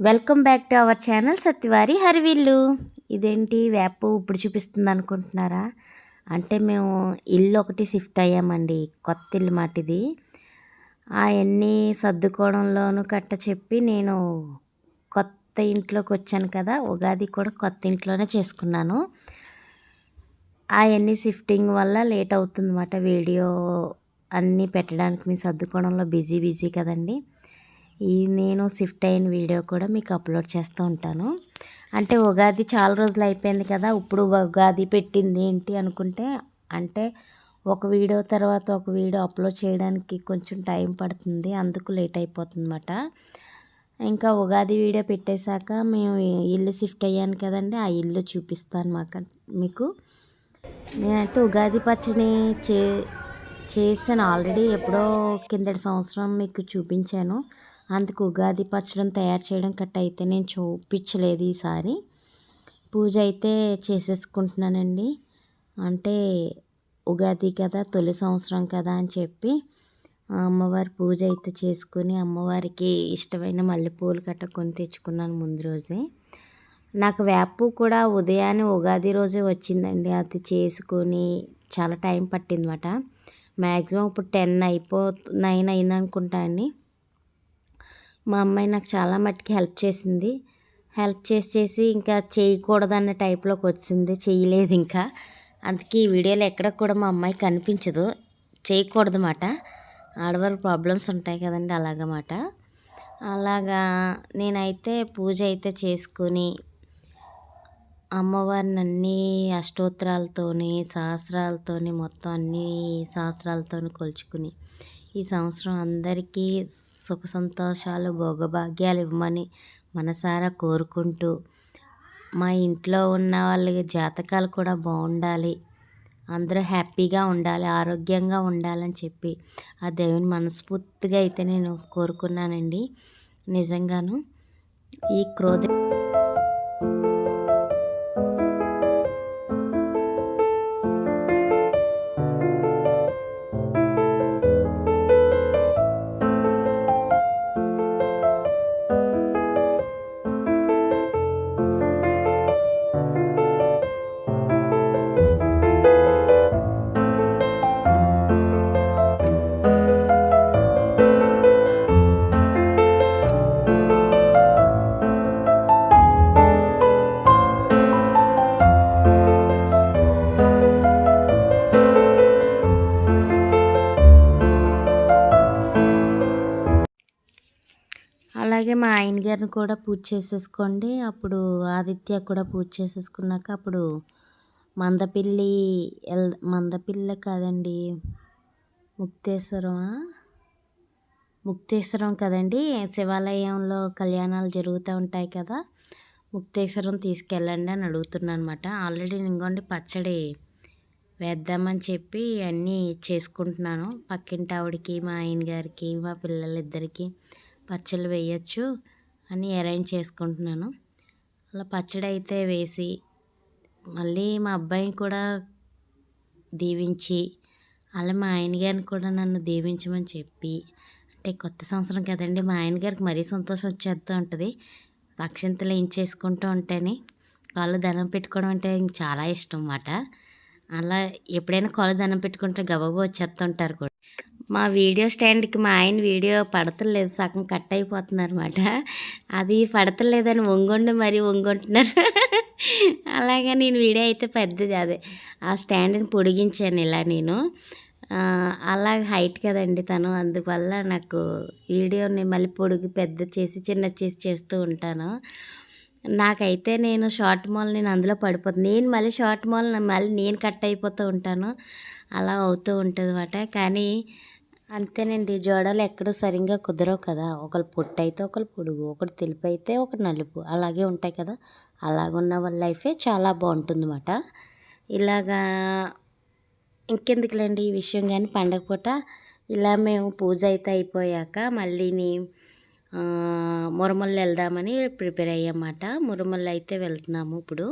Welcome back to our channel సత్యవారి హరివిల్లు. ఇదేంటి వేపు ఇప్పుడు చూపిస్తుంది అనుకుంటున్నారా? అంటే మేము ఇల్లు ఒకటి షిఫ్ట్ అయ్యామండి, కొత్త ఇల్లు మాటిది. అవన్నీ సర్దుకోవడంలోనూ చెప్పి నేను కొత్త ఇంట్లోకి వచ్చాను కదా, ఉగాది కూడా కొత్త ఇంట్లోనే చేసుకున్నాను. అవన్నీ షిఫ్టింగ్ వల్ల లేట్ అవుతుందన్నమాట. వీడియో అన్నీ పెట్టడానికి మేము సర్దుకోవడంలో బిజీ కదండి. నేను షిఫ్ట్ అయిన వీడియో కూడా మీకు అప్లోడ్ చేస్తూ ఉంటాను. అంటే ఉగాది చాలా రోజులు అయిపోయింది కదా, ఇప్పుడు ఉగాది పెట్టింది ఏంటి అనుకుంటే, అంటే ఒక వీడియో తర్వాత ఒక వీడియో అప్లోడ్ చేయడానికి కొంచెం టైం పడుతుంది, అందుకు లేట్ అయిపోతుందన్నమాట. ఇంకా ఉగాది వీడియో పెట్టేశాక మేము ఇల్లు షిఫ్ట్ అయ్యాను కదండి, ఆ ఇల్లు చూపిస్తాను మీకు. నేనైతే ఉగాది పచ్చడి చేశాను ఆల్రెడీ, ఎప్పుడో కిందటి సంవత్సరం మీకు చూపించాను. అందుకు ఉగాది పచ్చడిని తయారు చేయడం అయితే నేను చూపించలేదు. ఈసారి పూజ అయితే చేసేసుకుంటున్నానండి. అంటే ఉగాది కదా, తొలి సంవత్సరం కదా అని చెప్పి అమ్మవారి పూజ అయితే చేసుకుని, అమ్మవారికి ఇష్టమైన మల్లెపూలు కొని తెచ్చుకున్నాను ముందు రోజే. నాకు వేపు కూడా ఉదయాన్నే ఉగాది రోజే వచ్చిందండి. అది చేసుకొని చాలా టైం పట్టిందన్నమాట. మ్యాక్సిమం ఇప్పుడు 9 అయిందనుకుంటా అండి. మా అమ్మాయి నాకు చాలా మట్టుకి హెల్ప్ చేసింది. హెల్ప్ చేసి ఇంకా చేయకూడదన్న టైప్లోకి వచ్చింది, చేయలేదు ఇంకా. అందుకే ఈ వీడియోలో ఎక్కడ కూడా మా అమ్మాయి కనిపించదు. చేయకూడదన్నమాట, ఆడవాళ్ళ ప్రాబ్లమ్స్ ఉంటాయి కదండి, అలాగమాట. అలాగా నేనైతే పూజ అయితే చేసుకుని అమ్మవారిని అన్ని అష్టోత్తరాలతోని సహస్రాలతోని మొత్తం అన్ని సహస్రాలతోని కొలుచుకుని ఈ సంవత్సరం అందరికీ సుఖ సంతోషాలు భోగభాగ్యాలు ఇవ్వమని మనసారా కోరుకుంటూ, మా ఇంట్లో ఉన్న వాళ్ళ జాతకాలు కూడా బాగుండాలి, అందరూ హ్యాపీగా ఉండాలి, ఆరోగ్యంగా ఉండాలని చెప్పి ఆ దేవుని మనస్ఫూర్తిగా అయితే నేను కోరుకున్నానండి. నిజంగాను ఈ క్రోధ అలాగే మా ఆయన గారిని కూడా పూజ చేసేసుకోండి. అప్పుడు ఆదిత్య కూడా పూజ చేసేసుకున్నాక అప్పుడు మందపిల్ల కాదండి, ముక్తేశ్వరం కదండి, శివాలయంలో కళ్యాణాలు జరుగుతూ ఉంటాయి కదా, ముక్తేశ్వరం తీసుకెళ్ళండి అని అడుగుతున్నాను అనమాట. ఆల్రెడీ ఇంకోండి పచ్చడి వేద్దామని చెప్పి అన్నీ చేసుకుంటున్నాను. పక్కింటి ఆవిడకి, మా ఆయన గారికి, మా పిల్లలిద్దరికి పచ్చళ్ళు వేయచ్చు అని అరేంజ్ చేసుకుంటున్నాను. అలా పచ్చడి అయితే వేసి మళ్ళీ మా అబ్బాయిని కూడా దీవించి, అలా మా ఆయన గారిని కూడా నన్ను దీవించమని చెప్పి, అంటే కొత్త సంవత్సరం కదండి, మా ఆయన గారికి మరీ సంతోషం వచ్చేస్తూ ఉంటుంది. అక్షింతలు ఏం చేసుకుంటూ ఉంటేనే కాళ్ళు దండం పెట్టుకోవడం అంటే చాలా ఇష్టం అన్నమాట. అలా ఎప్పుడైనా కాళ్ళు దండం పెట్టుకుంటే గబగబా వచ్చేస్తుంటారు కూడా. మా వీడియో స్టాండ్కి మా ఆయన వీడియో పడతలేదు, సగం కట్ అయిపోతుంది అనమాట. అది పడతలేదని మరీ వంగుంటున్నారు. అలాగే నేను వీడియో అయితే పెద్దది, అదే ఆ స్టాండ్ని పొడిగించాను ఇలా నేను. అలాగ హైట్ కదండి తను, అందువల్ల నాకు వీడియోని మళ్ళీ పొడుగు పెద్ద చేసి చిన్న చేసి చేస్తూ ఉంటాను. నాకైతే నేను షార్ట్ మాల్ నేను అందులో పడిపోతుంది, నేను మళ్ళీ షార్ట్ మాల్ మళ్ళీ నేను కట్ అయిపోతూ ఉంటాను, అలా అవుతూ ఉంటుంది అన్నమాట. కానీ అంతేనండి, జోడలు ఎక్కడో సరిగ్గా కుదరవు కదా, ఒకరు పొట్టు అయితే ఒకరు పొడుగు, ఒకటి తెలుపు అయితే ఒకటి నలుపు, అలాగే ఉంటాయి కదా. అలాగున్న వాళ్ళ లైఫే చాలా బాగుంటుందన్నమాట. ఇలాగా ఇంకెందుకులేండి ఈ విషయం. కానీ పండగ పూట ఇలా మేము పూజ అయితే అయిపోయాక మళ్ళీని మురమల్లు వెళ్దామని ప్రిపేర్ అయ్యామాట. మురమల్లు అయితే వెళ్తున్నాము ఇప్పుడు.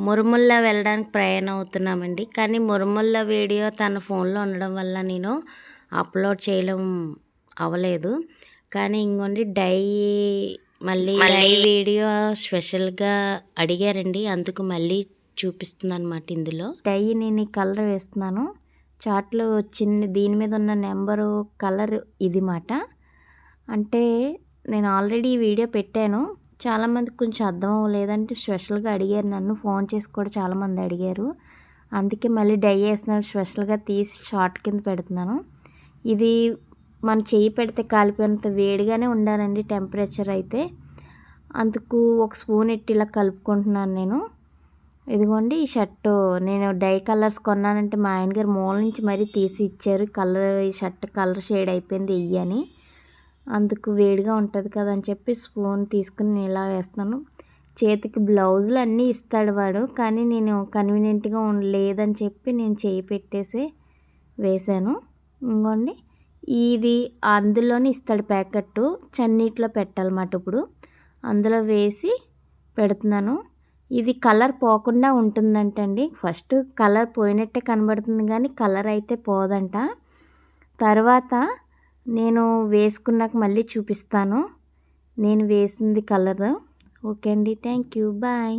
మురుముల్లా వెళ్ళడానికి ప్రయాణం అవుతున్నామండి. కానీ మురుముల్లా వీడియో తన ఫోన్లో ఉండడం వల్ల నేను అప్లోడ్ చేయడం అవ్వలేదు. కానీ ఇంకోండి మళ్ళీ డై వీడియో స్పెషల్గా అడిగారండి, అందుకు మళ్ళీ చూపిస్తుంది అనమాట. ఇందులో డై నేను ఈ కలర్ వేస్తున్నాను. చాట్లో దీని మీద ఉన్న నెంబరు కలర్ ఇది మాట. అంటే నేను ఆల్రెడీ ఈ వీడియో పెట్టాను, చాలామందికి కొంచెం అర్థం అవ్వలేదంటే స్పెషల్గా అడిగారు నన్ను, ఫోన్ చేసి కూడా చాలామంది అడిగారు. అందుకే మళ్ళీ డై వేస్తున్నాను, స్పెషల్గా తీసి షార్ట్ కింద పెడుతున్నాను. ఇది మన చెయ్యి పెడితే కాలిపోయినంత వేడిగానే ఉండాలండి టెంపరేచర్ అయితే. అందుకు ఒక స్పూన్ ఎట్టి ఇలా కలుపుకుంటున్నాను నేను. ఇదిగోండి ఈ షర్టు నేను డై కలర్స్ కొన్నానంటే మా ఆయన గారు మూల నుంచి మరీ తీసి ఇచ్చారు. ఈ షర్ట్ కలర్ షేడ్ అయిపోయింది వెయ్యని. అందుకు వేడిగా ఉంటుంది కదా అని చెప్పి స్పూన్ తీసుకుని నేను ఇలా వేస్తున్నాను. చేతికి బ్లౌజులు అన్నీ ఇస్తాడు వాడు, కానీ నేను కన్వీనియంట్గా లేదని చెప్పి నేను చేయి పెట్టేసి వేసాను. ఇంకోండి ఇది అందులోనే ఇస్తాడు ప్యాకెట్టు, చన్నీటిలో పెట్టాలన్నమాట. ఇప్పుడు అందులో వేసి పెడుతున్నాను. ఇది కలర్ పోకుండా ఉంటుందంటండి. ఫస్ట్ కలర్ పోయినట్టే కనబడుతుంది కానీ కలర్ అయితే పోదంట. తర్వాత నేను వేసుకున్నాక మళ్ళీ చూపిస్తాను నేను వేసింది కలర్. ఓకే అండి, థ్యాంక్ యూ, బాయ్.